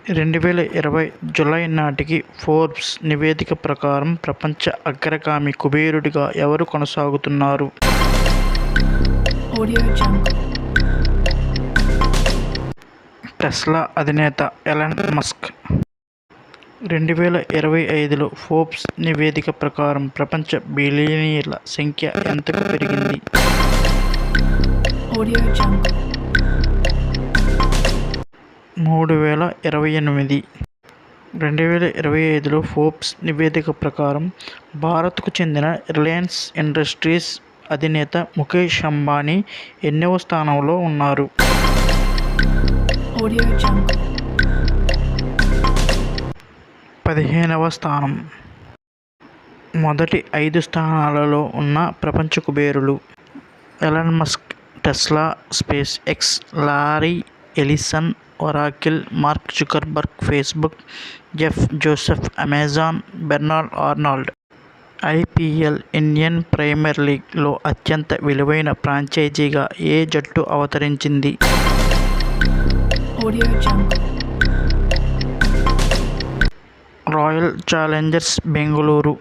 2020 July నాటికి Forbes నివేదిక ప్రకారం ప్రపంచ అగ్రగామి కుబేరుడిగా ఎవరు కొనసాగుతున్నారు? టెస్లా అధినేత ఎలాన్ మస్క్. 2025లో ఫోర్బ్స్ నివేదిక ప్రకారం ప్రపంచ బిలియనీర్ల సంఖ్య ఎంతకు పెరిగింది? 3028. 2025లో ఫోర్బ్స్ నివేదిక ప్రకారం భారత్కు చెందిన రిలయన్స్ ఇండస్ట్రీస్ అధినేత ముఖేష్ అంబానీ ఎన్నవ స్థానంలో ఉన్నారు? 15వ స్థానం. మొదటి 5 స్థానాలలో ఉన్న ప్రపంచ కుబేరులు: Elon Musk, Tesla, SpaceX, Larry Ellison, Oracle, Mark Zuckerberg Facebook, Jeff Joseph Amazon, Bernard Arnault. IPL Indian Premier లీగ్లో అత్యంత విలువైన ఫ్రాంచైజీగా ఏ జట్టు అవతరించింది? Royal Challengers Bengaluru.